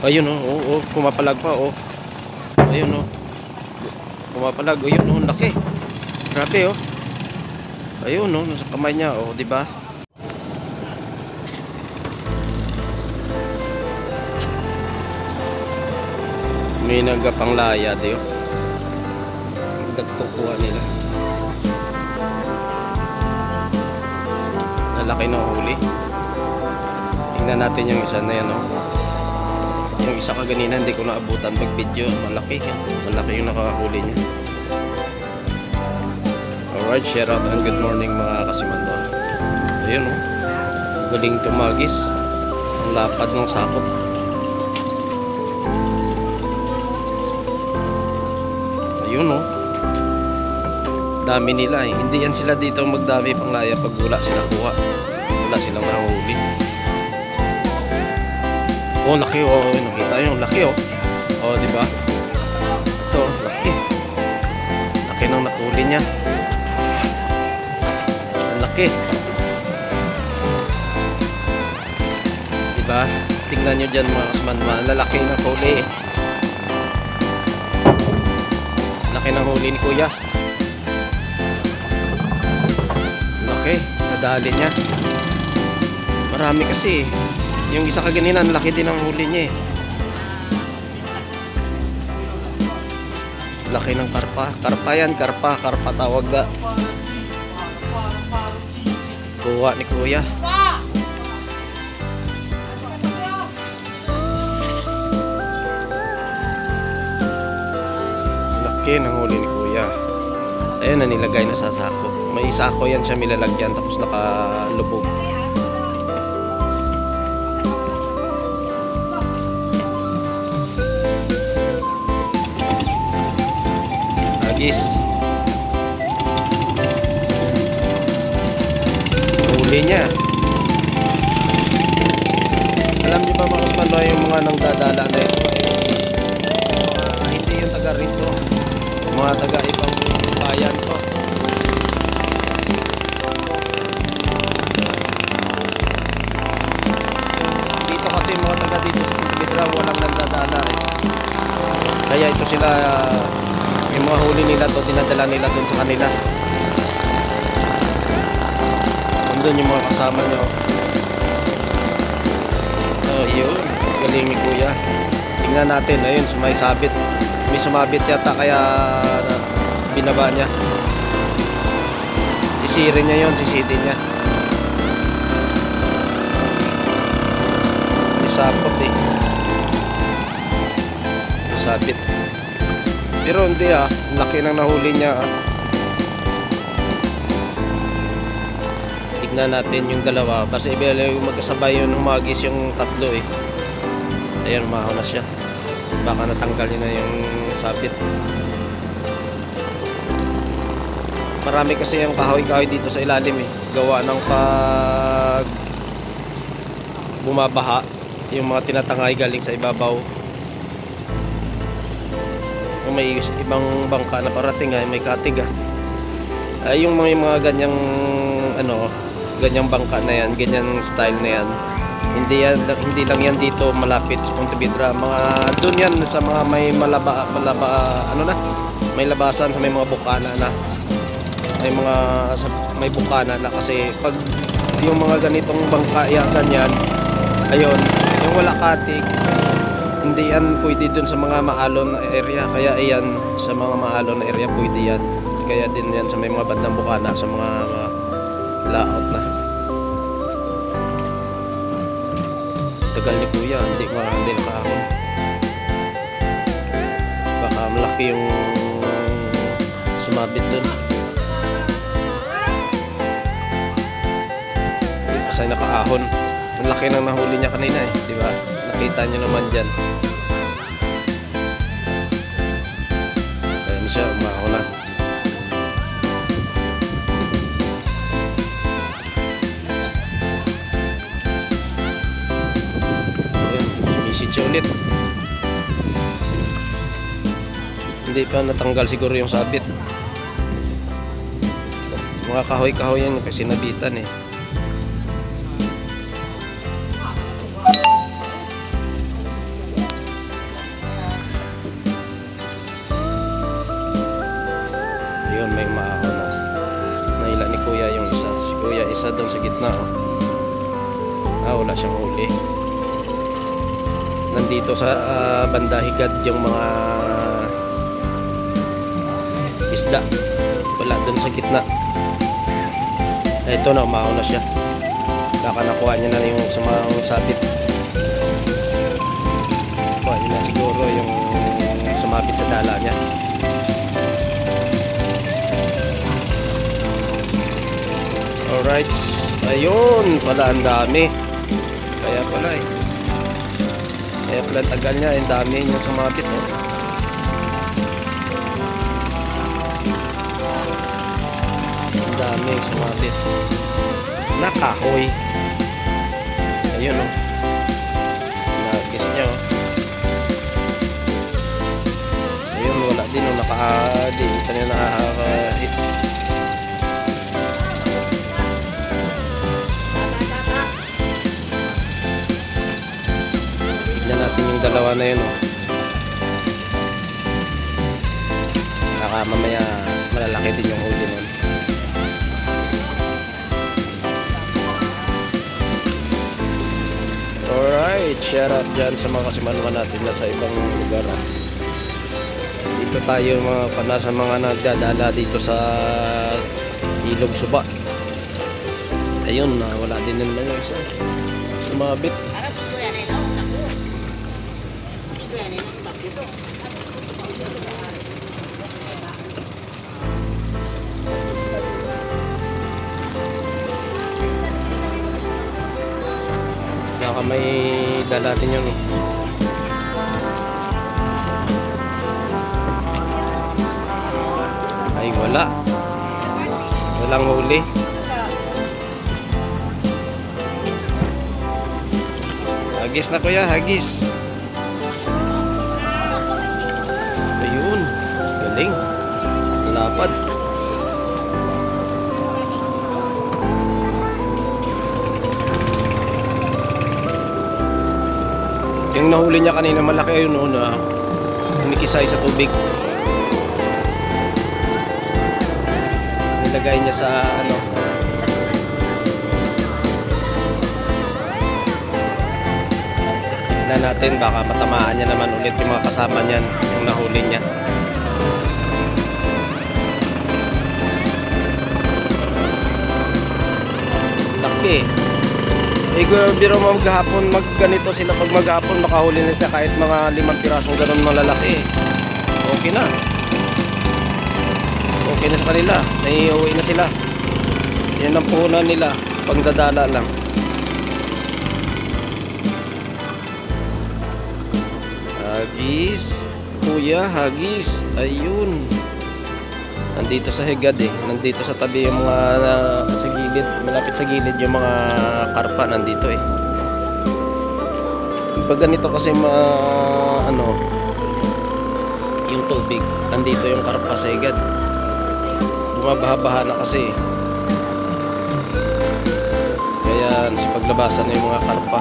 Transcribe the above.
Ayun oh, oh, pumapalag pa oh. Ayun oh. Pumapalag, ayun oh, laki. Grabe oh. Ayun oh, nasa kamay niya oh, di ba? May nagpanglaya di oh. Nagkukuha nila. Lalaki na huli. Tingnan natin yung isa na yan oh. Yung isa kaganina hindi ko naabutan pag video. Malaki yan. Malaki yung nakahuli niya. Alright, share out and good morning mga kasimando. Ayun oh. Galing tumagis. Ang lapad ng sakop. Ayun oh. Dami nila eh. Hindi yan sila dito magdami panglaya pag wala silang kuha. Wala silang nahuli. Oh, laki oh. Nakita yung laki oh. Oh, di ba? Ito, laki. Laki ng nakuli niya. Ang laki. Di ba? Tingnan niyo diyan mga kasmanman, lalaki ng huli. Laki ng huli ni Kuya. Laki, nadali niya. Marami kasi. Yung isa kaganina, laki din ang huli niya eh. Laki ng karpa. Karpa yan, karpa. Karpa tawag na. Kuha ni Kuya. Laki ng huli ni Kuya. Ayun na, nilagay na sa sako. May sako yan siya milalagyan tapos nakalubog. Agis. Huli niya. Alam niyo ba mga kasmando yung mga nangdadala na ito hindi yung taga rito, mga taga ibang bayan ko. Dito kasi mga taga dito sa Bidra walang nagdadala eh. Kaya ito sila yung mga huli nila to dinadala nila dun sa kanila. Nandun yung mga kasama nyo. Oh, yun. Galing ni Kuya. Tingnan natin. Ayun, may sabit. May sumabit yata kaya binaba niya. Sisirin niya yun. Sisitin niya. Isapot eh. Sabit. Pero hindi ah. Laki nang nahuli niya ah. Tignan natin yung dalawa. Kasi magkasabay yun humagis yung tatlo eh. Ayan, umahaw na siya. Baka natanggal na yung sabit. Marami kasi yung kahoy-kahoy dito sa ilalim eh. Gawa ng pag bumabaha. Yung mga tinatangay galing sa ibabaw. May ibang bangka na parating ay may katig ah. Ay yung mga ganyang ano, ganyang bangka na yan, ganyang style na yan. Hindi lang yan dito malapit sa Pontevedra. Mga doon yan sa mga may malaba ano na, may labasan sa may mga bukana na. May bukana na kasi pag yung mga ganitong bangka yan ganyan, ayun, yung wala katig, hindi yan pwede dun sa mga maalon na area. Kaya ayan, sa mga maalon na area pwede yan. Kaya din yan sa may mga bandang bukana, sa mga layout na. Tagal ni Kuya, hindi nakaahon. Baka malaki yung sumabit dun. Hindi pa siya nakaahon. Ang laki nang nahuli niya kanina eh, di ba? Nakita nyo naman dyan. Ayan siya, umahon na. Ayan, sumisitya ulit. Hindi pa natanggal siguro yung sabit. Mga kahoy-kahoy yan kasi nabitan eh. isa doon sa gitna, oh. Wala siyang huli. Nandito sa banda higad yung mga isda. Wala doon sa gitna. Ito na, umahaw na siya. Baka nakuha niya na yung sumahong sabit. Nakuha niya na siguro yung sumabit sa dala niya. Alright. Ayun, pala ang dami. Kaya pala eh. Kaya pala tagal niya, ang dami yung sumabit, oh. Ang dami yung sumabit. Nakahoy. Ayun, oh. Nagis niya, oh. Ayun, wala din, oh. Di kanina nakahit. Tignan natin yung dalawa na yun, oh. Baka mamaya malalaki din yung huli nun. Alright, share out dyan sa mga kasimanuan natin na sa ibang lugar, ah. Dito tayo nasa mga nagdadala dito sa Ilog Suba. Ayun, wala din naman yung isa sumabit. Baka may dala din yun, eh. Ay, wala. Walang huli. Hagis na, kuya, hagis. Ayun, galing. Lapad. Yung nahuli niya kanina malaki, ayun, na kumikisay sa tubig. Nilagay niya sa ano, tignan natin, baka matamaan niya naman ulit yung mga kasama niyan, yung nahuli niya. Laki. Biro mo maghapon, ganito sila pag maghapon, makahuli na siya kahit mga 5 pirasong ganun malalaki. Okay na. Okay na sa kanila. Naiuwi na sila. Yan ang puhunan nila. Pangdadala lang. Hagis. Kuya, hagis. Ayun. Nandito sa higad, eh. Nandito sa tabi yung mga sa gilid. Malapit sa gilid yung mga karpa. Nandito, eh. Pag ganito kasi yung tubig. Nandito yung karpa sa higad. Bumabaha-baha na kasi. Kaya sa paglabasan na yung mga karpa.